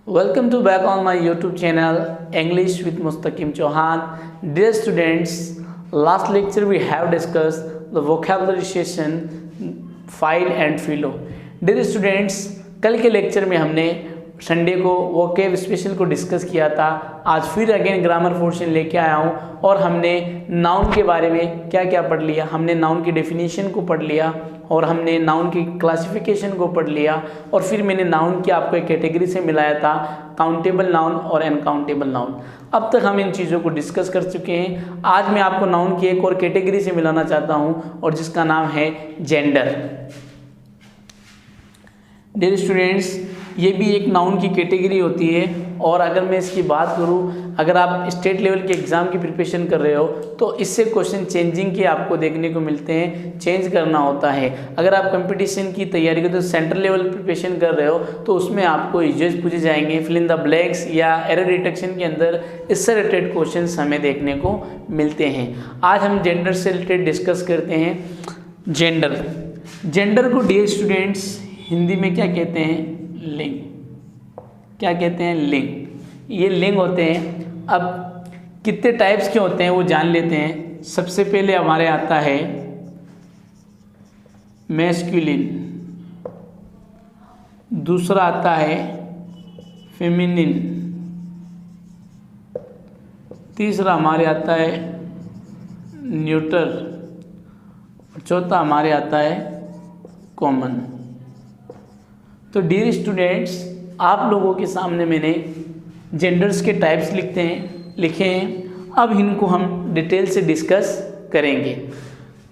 Welcome to back on my YouTube channel English with Mustaqim Chauhan. Dear students, last lecture we have discussed the vocabulary session file and philo. Dear students, कल के lecture में हमने Sunday को vocab special को discuss किया था। आज फिर अगेन ग्रामर पोर्शन लेके आया हूँ और हमने नाउन के बारे में क्या क्या पढ़ लिया। हमने नाउन की डेफिनेशन को पढ़ लिया और हमने नाउन की क्लासिफिकेशन को पढ़ लिया और फिर मैंने नाउन की आपको एक कैटेगरी से मिलाया था, काउंटेबल नाउन और अनकाउंटेबल नाउन। अब तक हम इन चीज़ों को डिस्कस कर चुके हैं। आज मैं आपको नाउन की एक और कैटेगरी से मिलाना चाहता हूँ और जिसका नाम है जेंडर। डियर स्टूडेंट्स, ये भी एक नाउन की कैटेगरी होती है और अगर मैं इसकी बात करूँ, अगर आप स्टेट लेवल के एग्ज़ाम की प्रिपरेशन कर रहे हो तो इससे क्वेश्चन चेंजिंग के आपको देखने को मिलते हैं, चेंज करना होता है। अगर आप कंपटीशन की तैयारी करते हो, सेंट्रल लेवल प्रिपरेशन कर रहे हो तो उसमें आपको इश्यूज पूछे जाएंगे, फिल इन द ब्लैंक्स या एरर डिटेक्शन के अंदर इससे रिलेटेड क्वेश्चन हमें देखने को मिलते हैं। आज हम जेंडर से रिलेटेड डिस्कस करते हैं। जेंडर को डियर स्टूडेंट्स हिंदी में क्या कहते हैं? लिंग। क्या कहते हैं? लिंग। ये लिंग होते हैं। अब कितने टाइप्स के होते हैं वो जान लेते हैं। सबसे पहले हमारे आता है मैस्कुलिन, दूसरा आता है फेमिनिन, तीसरा हमारे आता है न्यूट्रल, चौथा हमारे आता है कॉमन। तो डियर स्टूडेंट्स, आप लोगों के सामने मैंने जेंडर्स के टाइप्स लिखे हैं। अब इनको हम डिटेल से डिस्कस करेंगे।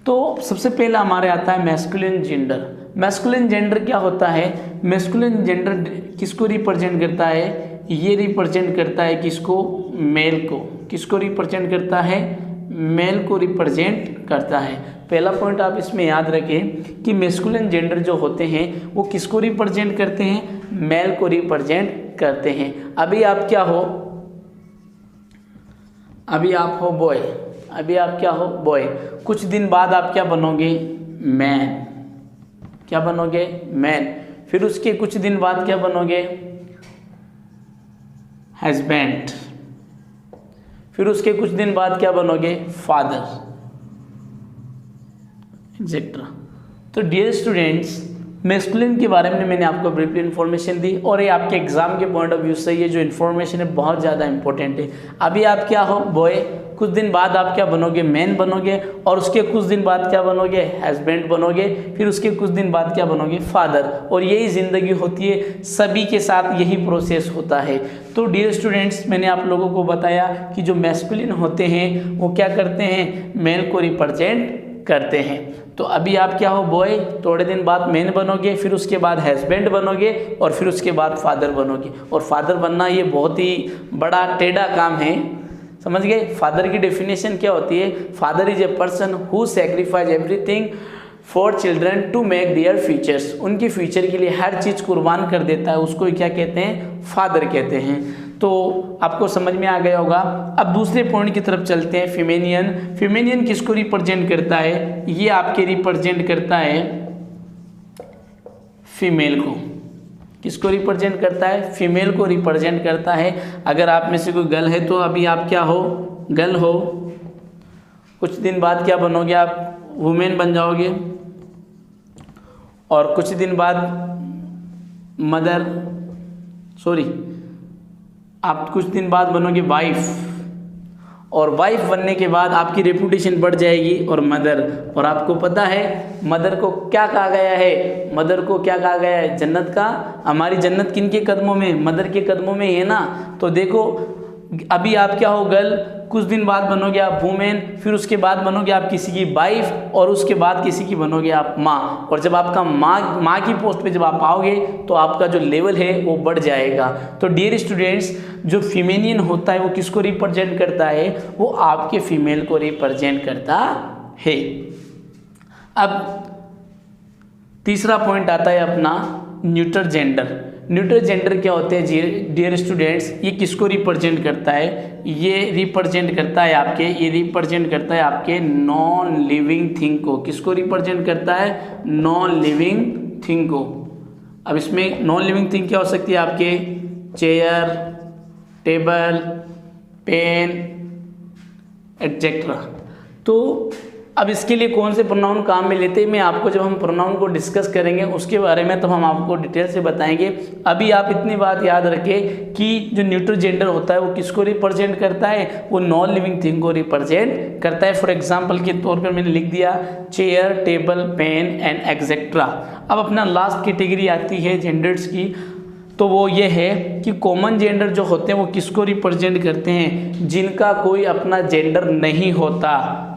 तो सबसे पहला हमारे आता है मैस्कुलिन जेंडर। मैस्कुलिन जेंडर क्या होता है? मैस्कुलिन जेंडर किसको रिप्रेजेंट करता है? ये रिप्रेजेंट करता है किसको? मेल को। किसको रिप्रेजेंट करता है? मेल को रिप्रेजेंट करता है। पहला पॉइंट आप इसमें याद रखें कि मैस्कुलिन जेंडर जो होते हैं वो किसको रिप्रेजेंट करते हैं? मेल को रिप्रेजेंट करते हैं। अभी आप क्या हो? अभी आप हो बॉय। अभी आप क्या हो? बॉय। कुछ दिन बाद आप क्या बनोगे? मैन। क्या बनोगे? मैन। फिर उसके कुछ दिन बाद क्या बनोगे? हस्बैंड। फिर उसके कुछ दिन बाद क्या बनोगे? Father, etcetera. तो डियर स्टूडेंट्स, मैस्कुलिन के बारे में मैंने आपको ब्रीफली इन्फॉर्मेशन दी और ये आपके एग्जाम के पॉइंट ऑफ व्यू से ये जो इन्फॉर्मेशन है बहुत ज़्यादा इंपॉर्टेंट है। अभी आप क्या हो? बॉय। कुछ दिन बाद आप क्या बनोगे? मैन बनोगे और उसके कुछ दिन बाद क्या बनोगे? हस्बैंड बनोगे। फिर उसके कुछ दिन बाद क्या बनोगे? फादर। और यही ज़िंदगी होती है, सभी के साथ यही प्रोसेस होता है। तो डियर स्टूडेंट्स, मैंने आप लोगों को बताया कि जो मैस्कुलिन होते हैं वो क्या करते हैं? मेल को रिप्रेजेंट करते हैं। तो अभी आप क्या हो? बॉय। थोड़े दिन बाद मैन बनोगे, फिर उसके बाद हस्बैंड बनोगे और फिर उसके बाद फादर बनोगे। और फादर बनना ये बहुत ही बड़ा टेढ़ा काम है, समझ गए? फादर की डेफिनेशन क्या होती है? Father is a person who sacrifice everything for children to make their futures. उनके फ्यूचर के लिए हर चीज़ कुर्बान कर देता है, उसको क्या कहते हैं? फादर कहते हैं। तो आपको समझ में आ गया होगा। अब दूसरे पॉइंट की तरफ चलते हैं, फेमिनियन। फेमिनियन किसको रिप्रेजेंट करता है? ये आपके रिप्रेजेंट करता है फीमेल को। किसको रिप्रेजेंट करता है? फीमेल को रिप्रेजेंट करता है। अगर आप में से कोई गर्ल है तो अभी आप क्या हो? गर्ल हो। कुछ दिन बाद क्या बनोगे? आप वुमेन बन जाओगे और कुछ दिन बाद आप कुछ दिन बाद बनोगे वाइफ और वाइफ बनने के बाद आपकी रेपुटेशन बढ़ जाएगी और मदर। और आपको पता है मदर को क्या कहा गया है? मदर को क्या कहा गया है? जन्नत का। हमारी जन्नत किनके कदमों में? मदर के कदमों में है ना। तो देखो, अभी आप क्या हो? गर्ल। कुछ दिन बाद बनोगे आप वुमेन, फिर उसके बाद बनोगे आप किसी की वाइफ और उसके बाद किसी की बनोगे आप माँ। और जब आपका माँ की पोस्ट पे जब आप आओगे तो आपका जो लेवल है वो बढ़ जाएगा। तो डियर स्टूडेंट्स, जो फीमेनियन होता है वो किसको रिप्रेजेंट करता है? वो आपके फीमेल को रिप्रेजेंट करता है। अब तीसरा पॉइंट आता है अपना न्यूट्रल जेंडर। न्यूट्रल जेंडर क्या होते हैं डियर स्टूडेंट्स? ये किसको रिप्रेजेंट करता है? ये रिप्रेजेंट करता है आपके नॉन लिविंग थिंग को। किसको रिप्रेजेंट करता है? नॉन लिविंग थिंग को। अब इसमें नॉन लिविंग थिंग क्या हो सकती है? आपके चेयर, टेबल, पेन एटसेट्रा। तो अब इसके लिए कौन से प्रोनाउन काम में लेते हैं मैं आपको जब हम प्रोनाउन को डिस्कस करेंगे उसके बारे में तब हम आपको डिटेल से बताएंगे। अभी आप इतनी बात याद रखें कि जो न्यूट्रल जेंडर होता है वो किसको रिप्रेजेंट करता है, वो नॉन लिविंग थिंग को रिप्रेजेंट करता है। फॉर एग्जांपल के तौर पर मैंने लिख दिया chair, table, pen and etcetera. अब अपना लास्ट कैटेगरी आती है जेंडर्स की, तो वो ये है कि कॉमन जेंडर जो होते हैं वो किसको रिप्रेजेंट करते हैं, जिनका कोई अपना जेंडर नहीं होता,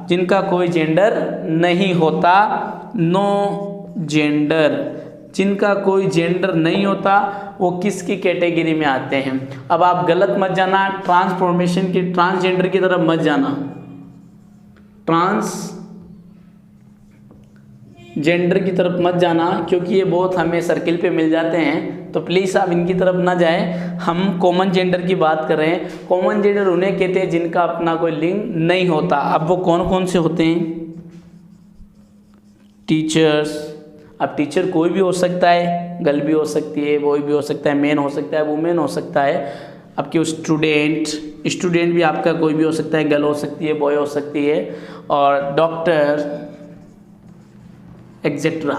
जिनका कोई जेंडर नहीं होता, नो जेंडर, जिनका कोई जेंडर नहीं होता वो किसकी कैटेगरी में आते हैं। अब आप गलत मत जाना, ट्रांसफॉर्मेशन की ट्रांसजेंडर की तरफ मत जाना, जेंडर की तरफ मत जाना, क्योंकि ये बहुत हमें सर्किल पे मिल जाते हैं, तो प्लीज़ आप इनकी तरफ ना जाएं। हम कॉमन जेंडर की बात कर रहे हैं। कॉमन जेंडर उन्हें कहते हैं जिनका अपना कोई लिंग नहीं होता। अब वो कौन कौन से होते हैं, टीचर्स। अब टीचर कोई भी हो सकता है, गर्ल भी हो सकती है, बॉय भी हो सकता है, मैन हो सकता है, वुमेन हो सकता है। अब क्यों स्टूडेंट भी आपका कोई भी हो सकता है, गर्ल हो सकती है, बॉय हो सकती है, और डॉक्टर एक्सेट्रा।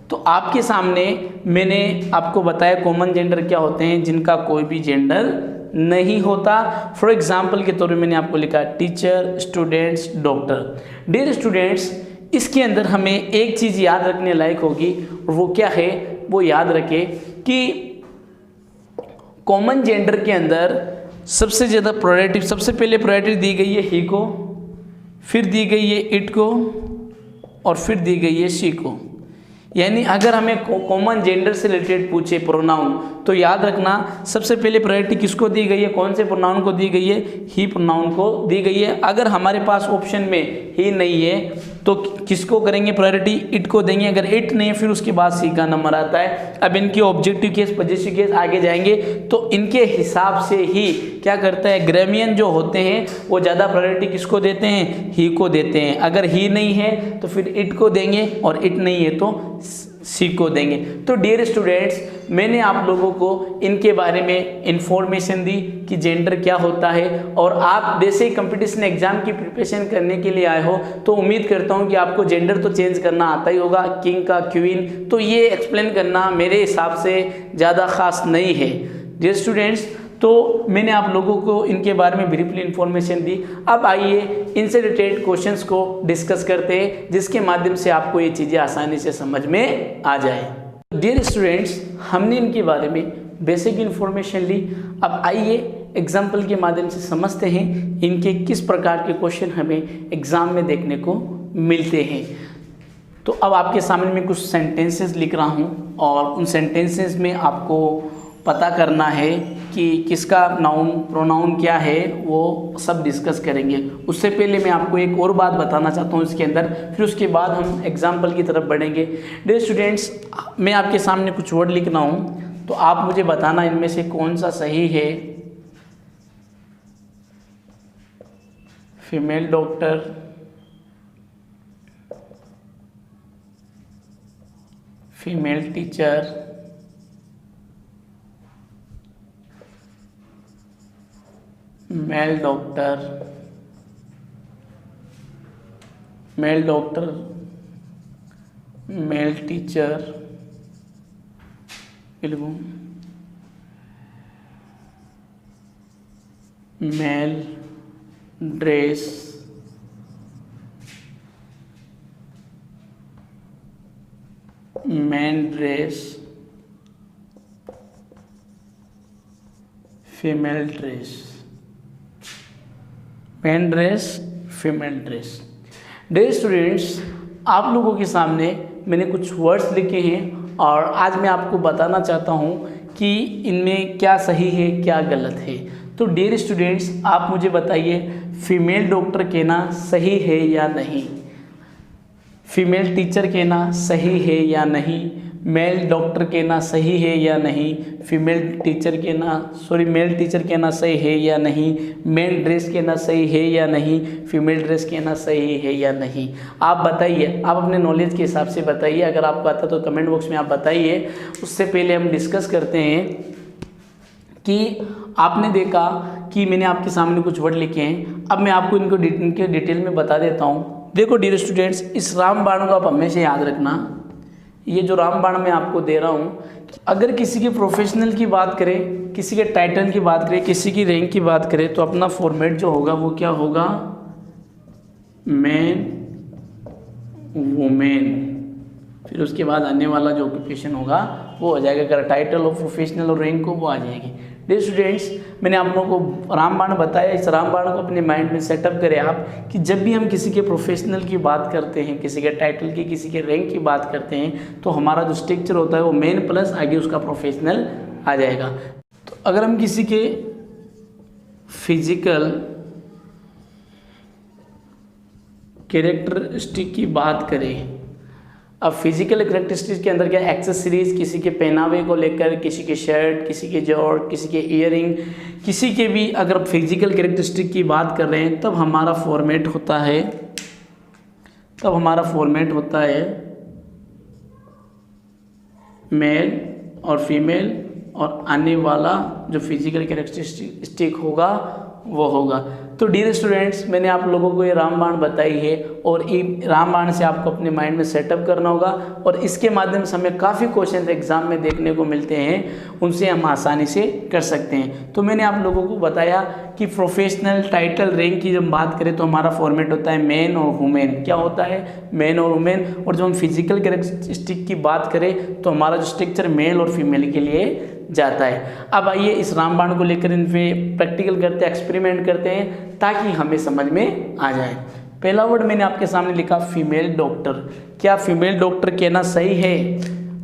तो आपके सामने मैंने आपको बताया कॉमन जेंडर क्या होते हैं, जिनका कोई भी जेंडर नहीं होता। फॉर एग्जाम्पल के तौर पे मैंने आपको लिखा teacher, students, doctor. Dear students, इसके अंदर हमें एक चीज़ याद रखने लायक होगी, और वो क्या है, वो याद रखें कि कॉमन जेंडर के अंदर सबसे ज़्यादा प्रायोरिटी, सबसे पहले प्रायोरिटी दी गई है ही को, फिर दी गई है इट को, और फिर दी गई है शी को। यानी अगर हमें कॉमन जेंडर से रिलेटेड पूछे प्रोनाउन, तो याद रखना सबसे पहले प्रायोरिटी किसको दी गई है, कौन से प्रोनाउन को दी गई है, ही प्रोनाउन को दी गई है। अगर हमारे पास ऑप्शन में ही नहीं है तो किसको करेंगे प्रायोरिटी, इट को देंगे। अगर इट नहीं है फिर उसके बाद सी का नंबर आता है। अब इनके ऑब्जेक्टिव केस, पॉजिटिव केस आगे जाएंगे तो इनके हिसाब से ही क्या करता है, ग्रामीण जो होते हैं वो ज़्यादा प्रायोरिटी किसको देते हैं, ही को देते हैं। अगर ही नहीं है तो फिर इट को देंगे, और इट नहीं है तो सी को देंगे। तो डियर स्टूडेंट्स, मैंने आप लोगों को इनके बारे में इंफॉर्मेशन दी कि जेंडर क्या होता है, और आप जैसे ही कंपटीशन एग्जाम की प्रिपरेशन करने के लिए आए हो तो उम्मीद करता हूं कि आपको जेंडर तो चेंज करना आता ही होगा, किंग का क्वीन, तो ये एक्सप्लेन करना मेरे हिसाब से ज़्यादा खास नहीं है। डियर स्टूडेंट्स, तो मैंने आप लोगों को इनके बारे में ब्रीफली इन्फॉर्मेशन दी। अब आइए इनसे रिलेटेड क्वेश्चंस को डिस्कस करते हैं, जिसके माध्यम से आपको ये चीज़ें आसानी से समझ में आ जाए। डियर स्टूडेंट्स, हमने इनके बारे में बेसिक इन्फॉर्मेशन ली। अब आइए एग्जाम्पल के माध्यम से समझते हैं इनके किस प्रकार के क्वेश्चन हमें एग्ज़ाम में देखने को मिलते हैं। तो अब आपके सामने मैं कुछ सेंटेंसेस लिख रहा हूँ, और उन सेंटेंसेस में आपको पता करना है कि किसका नाउन प्रोनाउन क्या है, वो सब डिस्कस करेंगे। उससे पहले मैं आपको एक और बात बताना चाहता हूँ इसके अंदर, फिर उसके बाद हम एग्जाम्पल की तरफ बढ़ेंगे। डियर स्टूडेंट्स, मैं आपके सामने कुछ वर्ड लिख रहा हूँ, तो आप मुझे बताना इनमें से कौन सा सही है। Female doctor, female teacher, male doctor, male doctor, male teacher, male dress, man dress, female dress, man dress, female dress. Dear students, आप लोगों के सामने मैंने कुछ वर्ड्स लिखे हैं, और आज मैं आपको बताना चाहता हूँ कि इनमें क्या सही है क्या गलत है। तो डियर स्टूडेंट्स, आप मुझे बताइए फीमेल डॉक्टर कहना सही है या नहीं, फीमेल टीचर कहना सही है या नहीं, मेल डॉक्टर कहना सही है या नहीं, फीमेल टीचर कहना मेल टीचर कहना सही है या नहीं, मेल ड्रेस कहना सही है या नहीं, फीमेल ड्रेस कहना सही है या नहीं। आप बताइए, आप अपने नॉलेज के हिसाब से बताइए। अगर आपको आता तो कमेंट बॉक्स में आप बताइए। उससे पहले हम डिस्कस करते हैं कि आपने देखा कि मैंने आपके सामने कुछ वर्ड लिखे हैं, अब मैं आपको इनके डिटेल में बता देता हूँ। देखो डियर स्टूडेंट्स, इस रामबाण को आप हमेशा याद रखना। ये जो रामबाण मैं आपको दे रहा हूँ, अगर किसी के प्रोफेशनल की बात करें, किसी के टाइटल की बात करें, किसी की रैंक की बात करें, तो अपना फॉर्मेट जो होगा वो क्या होगा, मैन वुमेन, फिर उसके बाद आने वाला जो ऑक्यूपेशन होगा वो हो जाएगा, अगर टाइटल और प्रोफेशनल और रैंक को वो आ जाएगी। डियर स्टूडेंट्स, मैंने आप लोगों को रामबाण बताया, इस रामबाण को अपने माइंड में सेटअप करें आप कि जब भी हम किसी के प्रोफेशनल की बात करते हैं, किसी के टाइटल की, किसी के रैंक की बात करते हैं, तो हमारा जो स्ट्रक्चर होता है वो मेन प्लस आगे उसका प्रोफेशनल आ जाएगा। तो अगर हम किसी के फिजिकल कैरेक्टरिस्टिक की बात करें, अब फिजिकल कैरेक्टरिस्टिक्स के अंदर क्या एक्सेसरीज, किसी के पहनावे को लेकर, किसी के शर्ट, किसी के जॉर्ट, किसी के ईयरिंग, किसी के भी अगर फिजिकल कैरेक्टरिस्टिक की बात कर रहे हैं, तब हमारा फॉर्मेट होता है मेल और फीमेल, और आने वाला जो फिजिकल कैरेक्टरिस्टिक होगा वो होगा। तो डियर स्टूडेंट्स, मैंने आप लोगों को ये रामबाण बताई है, और ये रामबाण से आपको अपने माइंड में सेटअप करना होगा, और इसके माध्यम से हमें काफ़ी क्वेश्चन एग्जाम में देखने को मिलते हैं, उनसे हम आसानी से कर सकते हैं। तो मैंने आप लोगों को बताया कि प्रोफेशनल, टाइटल, रैंक की जब बात करें तो हमारा फॉर्मेट होता है मैन और वुमेन। क्या होता है, मैन और वुमेन। और जब हम फिजिकल कैरेक्टरिस्टिक की बात करें तो हमारा जो स्ट्रक्चर मेल और फीमेल के लिए जाता है। अब आइए इस रामबाण को लेकर इन पे प्रैक्टिकल करते हैं, एक्सपेरिमेंट करते हैं, ताकि हमें समझ में आ जाए। पहला वर्ड मैंने आपके सामने लिखा फीमेल डॉक्टर। क्या फीमेल डॉक्टर कहना सही है?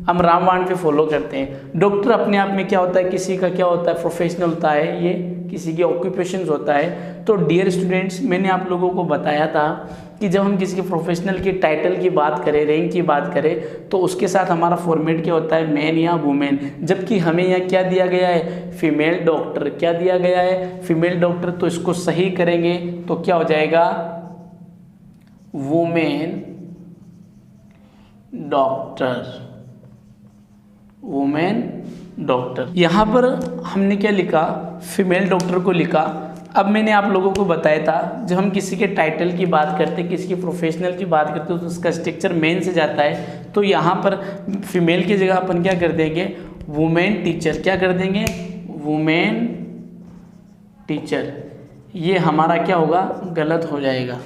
हम रामबाण पे फॉलो करते हैं। डॉक्टर अपने आप में क्या होता है, किसी का क्या होता है, प्रोफेशनल होता है, ये किसी के ऑक्यूपेशंस होता है। तो डियर स्टूडेंट्स, मैंने आप लोगों को बताया था कि जब हम किसी के प्रोफेशनल की टाइटल की बात करें, रैंक की बात करें, तो उसके साथ हमारा फॉर्मेट क्या होता है, मैन या वुमेन। जबकि हमें यहाँ क्या दिया गया है, फीमेल डॉक्टर। क्या दिया गया है, फीमेल डॉक्टर। तो इसको सही करेंगे तो क्या हो जाएगा, वुमेन डॉक्टर, वुमेन डॉक्टर। यहाँ पर हमने क्या लिखा, फीमेल डॉक्टर को लिखा। अब मैंने आप लोगों को बताया था, जब हम किसी के टाइटल की बात करते हैं, किसी के प्रोफेशनल की बात करते हैं, तो उसका स्ट्रक्चर मेन से जाता है। तो यहाँ पर फीमेल की जगह अपन क्या कर देंगे, वुमेन टीचर। क्या कर देंगे, वुमेन टीचर। ये हमारा क्या होगा, गलत हो जाएगा।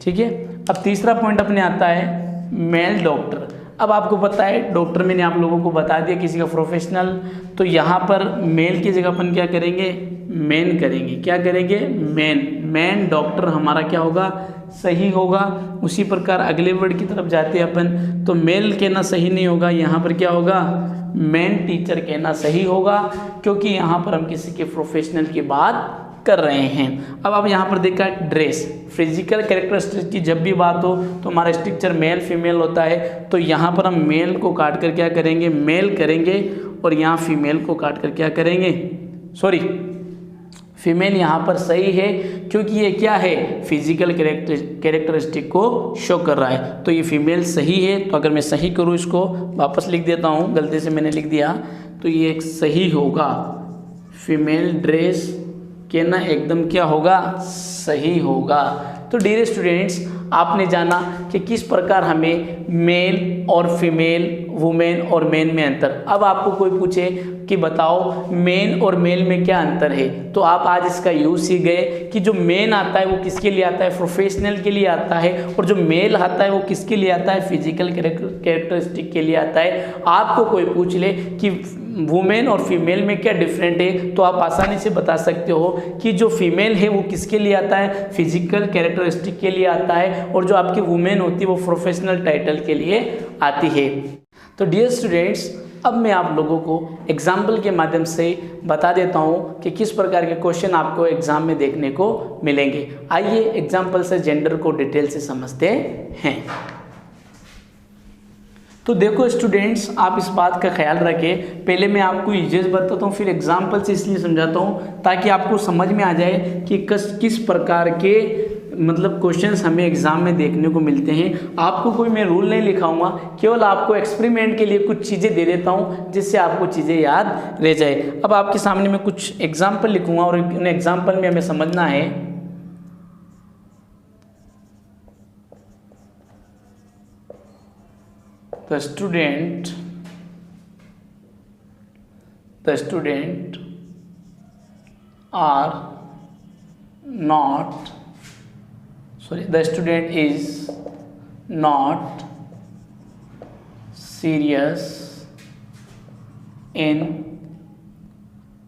ठीक है। अब तीसरा पॉइंट अपने आता है मेल डॉक्टर। अब आपको पता है डॉक्टर मैंने आप लोगों को बता दिया किसी का प्रोफेशनल, तो यहाँ पर मेल की जगह अपन क्या करेंगे, मेन करेंगे। क्या करेंगे, मेन। मेन डॉक्टर हमारा क्या होगा, सही होगा। उसी प्रकार अगले वर्ड की तरफ जाते हैं अपन, तो मेल कहना सही नहीं होगा, यहाँ पर क्या होगा, मेन टीचर कहना सही होगा, क्योंकि यहाँ पर हम किसी के प्रोफेशनल की बात कर रहे हैं। अब आप यहाँ पर देखा ड्रेस, फिजिकल कैरेक्टरिस्टिक की जब भी बात हो तो हमारा स्ट्रक्चर मेल फीमेल होता है। तो यहाँ पर हम मेल को काट कर क्या करेंगे, मेल करेंगे, और यहाँ फीमेल को काट कर क्या करेंगे, सॉरी, फीमेल यहाँ पर सही है, क्योंकि ये क्या है, फिजिकल कैरेक्टरिस्टिक को शो कर रहा है। तो ये फीमेल सही है। तो अगर मैं सही करूँ, इसको वापस लिख देता हूँ, गलती से मैंने लिख दिया, तो ये एक सही होगा। फीमेल ड्रेस कहना एकदम क्या होगा, सही होगा। तो डियर स्टूडेंट्स, आपने जाना कि किस प्रकार हमें मेल और फीमेल, वुमेन और मेन में अंतर। अब आपको कोई पूछे कि बताओ मेन और मेल में क्या अंतर है, तो आप आज इसका यूज सीख गए कि जो मेन आता है वो किसके लिए आता है, प्रोफेशनल के लिए आता है, और जो मेल आता है वो किसके लिए आता है, फिजिकल कैरेक्टरिस्टिक के लिए आता है। आपको कोई पूछ ले कि वुमेन और फीमेल में क्या डिफरेंट है, तो आप आसानी से बता सकते हो कि जो फीमेल है वो किसके लिए आता है, फिजिकल कैरेक्टरिस्टिक के लिए आता है, और जो आपकी वुमेन होती है वो प्रोफेशनल टाइटल के लिए आती है। तो डियर स्टूडेंट्स, अब मैं आप लोगों को एग्जाम्पल के माध्यम से बता देता हूँ कि किस प्रकार के क्वेश्चन आपको एग्जाम में देखने को मिलेंगे। आइए एग्जाम्पल से जेंडर को डिटेल से समझते हैं। तो देखो स्टूडेंट्स, आप इस बात का ख्याल रखें, पहले मैं आपको यूजेस बताता हूँ, फिर एग्जाम्पल से इसलिए समझाता हूँ ताकि आपको समझ में आ जाए कि किस प्रकार के मतलब क्वेश्चंस हमें एग्जाम में देखने को मिलते हैं। आपको कोई मैं रूल नहीं लिखाऊंगा, केवल आपको एक्सपेरिमेंट के लिए कुछ चीज़ें दे देता हूं जिससे आपको चीज़ें याद रह जाए। अब आपके सामने मैं कुछ एग्जाम्पल लिखूंगा और उन एग्जाम्पल में हमें समझना है the student are not, sorry, the student is not serious in,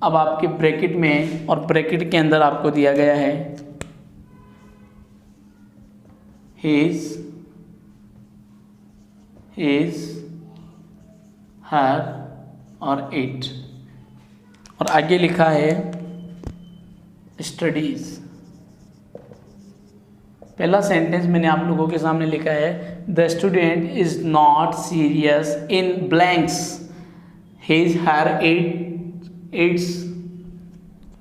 अब आपके ब्रैकेट में और ब्रैकेट के अंदर आपको दिया गया है his, her और it, और आगे लिखा है स्टडीज। पहला सेंटेंस मैंने आप लोगों के सामने लिखा है the student is not serious in blanks his her it's,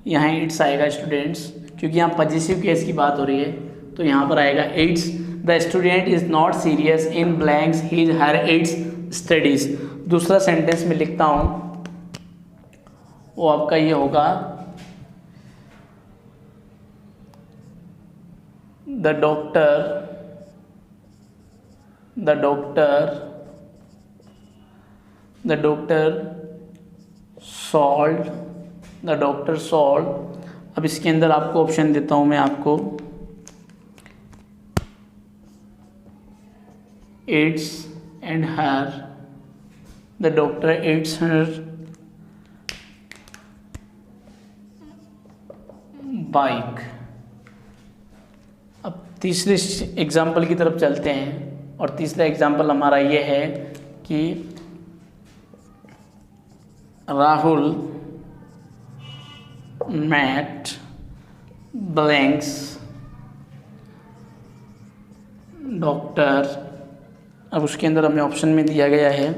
यहाँ इट्स आएगा स्टूडेंट्स, क्योंकि यहाँ पॉजिटिव केस की बात हो रही है तो यहाँ पर आएगा it's. The student is not serious in blanks his her it's studies. दूसरा सेंटेंस में लिखता हूँ वो आपका ये होगा द डॉक्टर सॉल्व। अब इसके अंदर आपको ऑप्शन देता हूं मैं आपको it's and her, the doctor it's her bike. अब तीसरे एग्जाम्पल की तरफ चलते हैं और तीसरा एग्जाम्पल हमारा ये है कि राहुल मैट ब्लैंक्स डॉक्टर। अब उसके अंदर हमें ऑप्शन में दिया गया है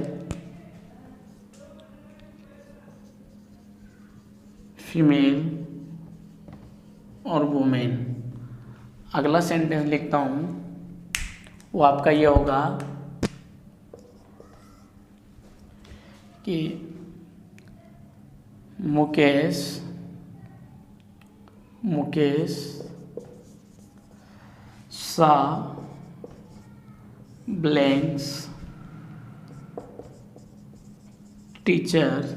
फीमेल और वुमेन। अगला सेंटेंस लिखता हूँ वो आपका ये होगा कि मुकेश सा ब्लैंक्स टीचर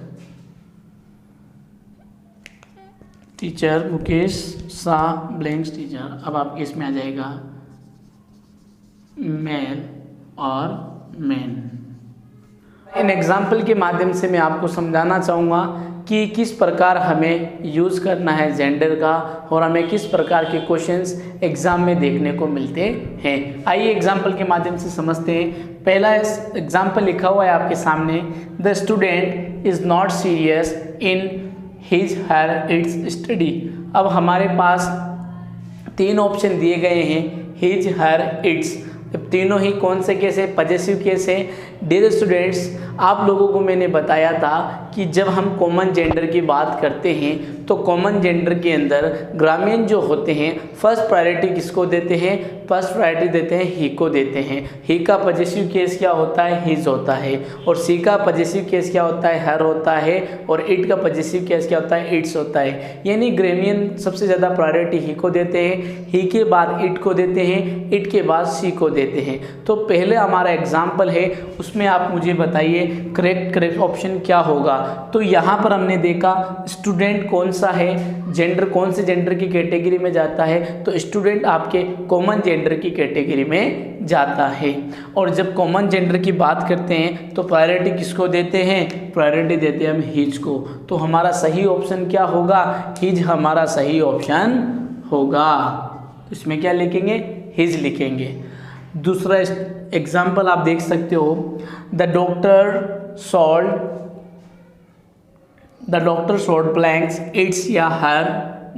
मुकेश सा ब्लैंक्स टीचर। अब आपके इसमें आ जाएगा मेल और मैन। इन एग्जाम्पल के माध्यम से मैं आपको समझाना चाहूँगा कि किस प्रकार हमें यूज़ करना है जेंडर का और हमें किस प्रकार के क्वेश्चंस एग्ज़ाम में देखने को मिलते हैं। आइए एग्जाम्पल के माध्यम से समझते हैं। पहला एग्जाम्पल लिखा हुआ है आपके सामने the student is not serious in his her it's study. अब हमारे पास तीन ऑप्शन दिए गए हैं हिज हर इट्स। अब तीनों ही कौन से केस है? पॉजेसिव केस है। डियर स्टूडेंट्स, आप लोगों को मैंने बताया था कि जब हम कॉमन जेंडर की बात करते हैं तो कॉमन जेंडर के अंदर ग्रामीण जो होते हैं फर्स्ट प्रायोरिटी किसको देते हैं? फर्स्ट प्रायोरिटी देते हैं ही को देते हैं। ही का पॉजेसिव केस क्या होता है? हिज होता है। और सी का पॉजेसिव केस क्या होता है? हर होता है। और इट का पॉजेसिव केस क्या होता है? इट्स होता है। यानी ग्रामीण सबसे ज़्यादा प्रायोरिटी ही को देते हैं, ही के बाद इट को देते हैं, इट के बाद सी को देते हैं। तो पहले हमारा एग्जाम्पल है उसमें आप मुझे बताइए करेक्ट ऑप्शन क्या होगा। तो यहाँ पर हमने देखा स्टूडेंट कौन सा है, जेंडर कौन से जेंडर की कैटेगरी में जाता है? तो स्टूडेंट आपके कॉमन जेंडर की कैटेगरी में जाता है। और जब कॉमन जेंडर की बात करते हैं तो प्रायोरिटी किसको देते हैं? प्रायोरिटी देते हैं हम हिज को। तो हमारा सही ऑप्शन क्या होगा? हिज हमारा सही ऑप्शन होगा। तो इसमें क्या लिखेंगे? हिज लिखेंगे। दूसरा एग्जाम्पल आप देख सकते हो the doctor sold blanks it's या हर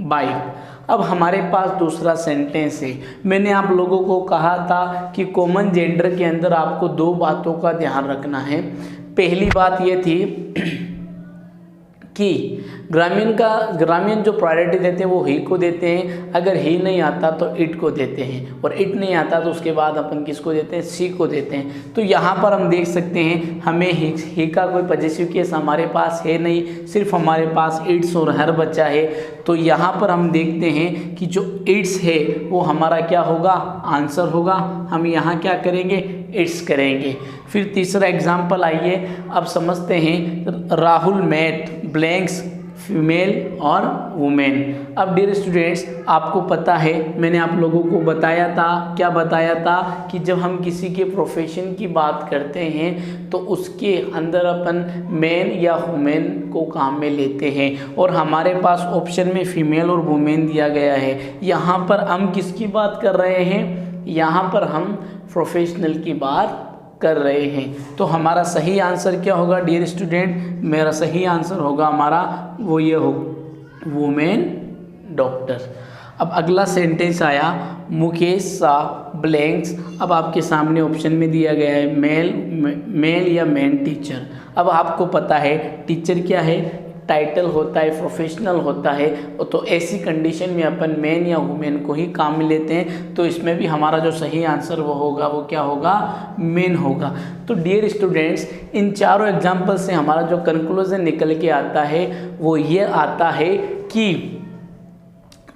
बाइक। अब हमारे पास दूसरा सेंटेंस है। मैंने आप लोगों को कहा था कि कॉमन जेंडर के अंदर आपको दो बातों का ध्यान रखना है। पहली बात ये थी कि ग्रामीण जो प्रायोरिटी देते हैं वो ही को देते हैं, अगर ही नहीं आता तो इट को देते हैं, और इट नहीं आता तो उसके बाद अपन किसको देते हैं, सी को देते हैं। तो यहाँ पर हम देख सकते हैं हमें ही का कोई पॉजेसिव केस हमारे पास है नहीं, सिर्फ हमारे पास इट्स और हर बचा है। तो यहाँ पर हम देखते हैं कि जो इट्स है वो हमारा क्या होगा, आंसर होगा। हम यहाँ क्या करेंगे, इट्स करेंगे। फिर तीसरा एग्जाम्पल आइए, अब समझते हैं। राहुल मेट ब्लैंक्स फीमेल और वुमेन। अब डियर स्टूडेंट्स, आपको पता है मैंने आप लोगों को बताया था, क्या बताया था कि जब हम किसी के प्रोफेशन की बात करते हैं तो उसके अंदर अपन मैन या वुमेन को काम में लेते हैं, और हमारे पास ऑप्शन में फीमेल और वुमेन दिया गया है। यहाँ पर हम किसकी बात कर रहे हैं, यहाँ पर हम प्रोफेशनल की बात कर रहे हैं। तो हमारा सही आंसर क्या होगा डियर स्टूडेंट, मेरा सही आंसर होगा हमारा वो ये हो, वुमेन डॉक्टर। अब अगला सेंटेंस आया, मुकेश शाह ब्लैंक्स। अब आपके सामने ऑप्शन में दिया गया है मेल या मैन टीचर। अब आपको पता है टीचर क्या है, टाइटल होता है, प्रोफेशनल होता है, तो ऐसी कंडीशन में अपन मैन या वुमेन को ही काम में लेते हैं। तो इसमें भी हमारा जो सही आंसर वो होगा, वो क्या होगा, मेन होगा। तो डियर स्टूडेंट्स, इन चारों एग्जाम्पल से हमारा जो कंक्लूजन निकल के आता है वो ये आता है कि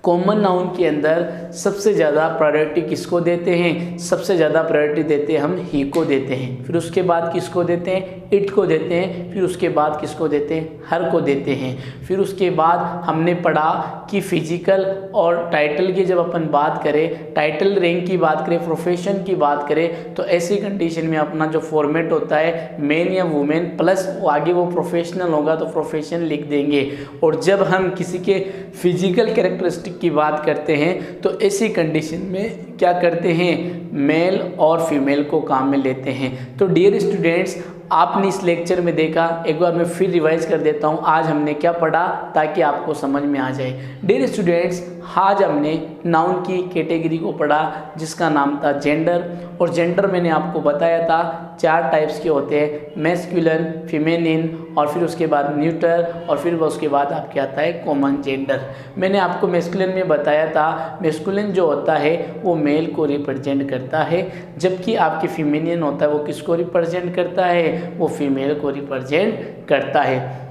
कॉमन नाउन के अंदर सबसे ज़्यादा प्रायोरिटी किसको देते हैं, सबसे ज़्यादा प्रायोरिटी देते हैं हम ही को देते हैं, फिर उसके बाद किसको देते हैं, इट को देते हैं, फिर उसके बाद किसको देते हैं, हर को देते हैं। फिर उसके बाद हमने पढ़ा कि फिजिकल और टाइटल की जब अपन बात करें, टाइटल रैंक की बात करें, प्रोफेशन की बात करें, तो ऐसी कंडीशन में अपना जो फॉर्मेट होता है मेन या वुमेन प्लस आगे वो प्रोफेशनल होगा तो प्रोफेशन लिख देंगे। और जब हम किसी के फिजिकल कैरेक्टरिस्टिक की बात करते हैं तो ऐसी कंडीशन में क्या करते हैं, मेल और फीमेल को काम में लेते हैं। तो डियर स्टूडेंट्स, आपने इस लेक्चर में देखा, एक बार मैं फिर रिवाइज कर देता हूँ आज हमने क्या पढ़ा ताकि आपको समझ में आ जाए। डियर स्टूडेंट्स, आज हमने नाउन की कैटेगरी को पढ़ा जिसका नाम था जेंडर, और जेंडर मैंने आपको बताया था 4 टाइप्स के होते हैं, मैस्कुलिन, फेमिनिन, और फिर उसके बाद न्यूट्रल, और फिर उसके बाद आपके आता है कॉमन जेंडर। मैंने आपको मैस्कुलिन में बताया था, मैस्कुलिन जो होता है वो मेल को रिप्रेजेंट करता है, जबकि आपके फेमिनिन होता है वो किसको रिप्रेजेंट करता है, वो फीमेल को रिप्रेजेंट करता है।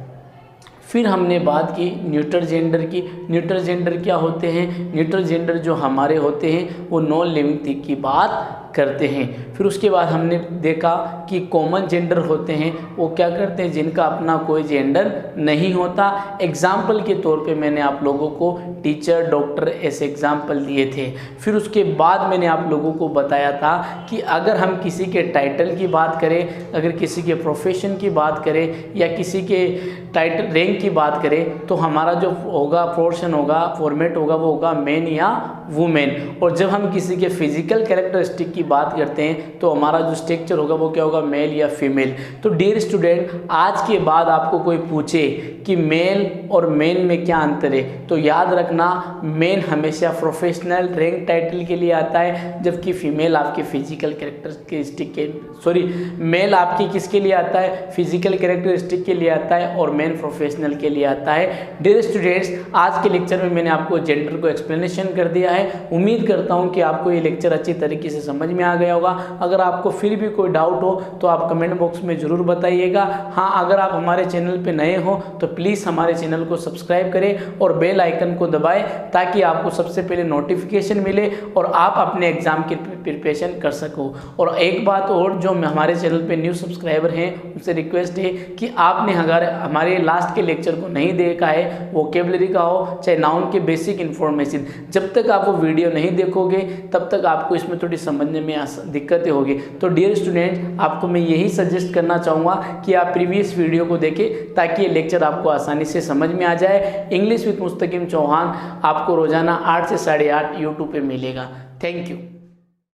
फिर हमने बात की न्यूट्रल जेंडर की। न्यूट्रल जेंडर क्या होते हैं, न्यूट्रल जेंडर जो हमारे होते हैं वो नॉन लिविंग थिंग की बात करते हैं। फिर उसके बाद हमने देखा कि कॉमन जेंडर होते हैं वो क्या करते हैं, जिनका अपना कोई जेंडर नहीं होता। एग्जाम्पल के तौर पे मैंने आप लोगों को टीचर, डॉक्टर ऐसे एग्जाम्पल दिए थे। फिर उसके बाद मैंने आप लोगों को बताया था कि अगर हम किसी के टाइटल की बात करें, अगर किसी के प्रोफेशन की बात करें, या किसी के टाइटल रैंक की बात करें, तो हमारा जो होगा पोर्शन होगा, फॉर्मेट होगा, वो होगा मेन या वुमेन। और जब हम किसी के फिजिकल कैरेक्टरिस्टिक की बात करते हैं तो हमारा जो स्ट्रक्चर होगा वो क्या होगा, मेल या फीमेल। तो डियर स्टूडेंट, आज के बाद आपको कोई पूछे कि मेल और मेन में क्या अंतर है, तो याद रखना मेन हमेशा प्रोफेशनल रैंक टाइटल के लिए आता है, जबकि फीमेल आपके फिजिकल कैरेक्टरिस्टिक के मेल आपकी किसके लिए आता है, फिजिकल कैरेक्टरिस्टिक के लिए आता है, और मेन प्रोफेशनल के लिए आता है। डियर स्टूडेंट्स, आज के लेक्चर में मैंने आपको जेंडर को एक्सप्लेनेशन कर दिया है। उम्मीद करता हूँ कि आपको ये लेक्चर अच्छी तरीके से समझ में आ गया होगा। अगर आपको फिर भी कोई डाउट हो तो आप कमेंट बॉक्स में ज़रूर बताइएगा। हाँ, अगर आप हमारे चैनल पे नए हो तो प्लीज़ हमारे चैनल को सब्सक्राइब करें और बेल आइकन को दबाएं ताकि आपको सबसे पहले नोटिफिकेशन मिले और आप अपने एग्ज़ाम की प्रिपरेशन कर सको। और एक बात और, जो हमारे चैनल पे न्यू सब्सक्राइबर हैं उनसे रिक्वेस्ट है कि आपने हमारे लास्ट के लेक्चर को नहीं देखा है, वोकेबलरी का हो चाहे नाउन के बेसिक इन्फॉर्मेशन, जब तक आप वो वीडियो नहीं देखोगे तब तक आपको इसमें थोड़ी समझने में दिक्कतें होगी। तो डियर स्टूडेंट, आपको मैं यही सजेस्ट करना चाहूँगा कि आप प्रीवियस वीडियो को देखें ताकि ये लेक्चर आपको आसानी से समझ में आ जाए। इंग्लिश विद मुस्तकीम चौहान आपको रोजाना 8 से 8:30 यूट्यूब पे मिलेगा। Thank you.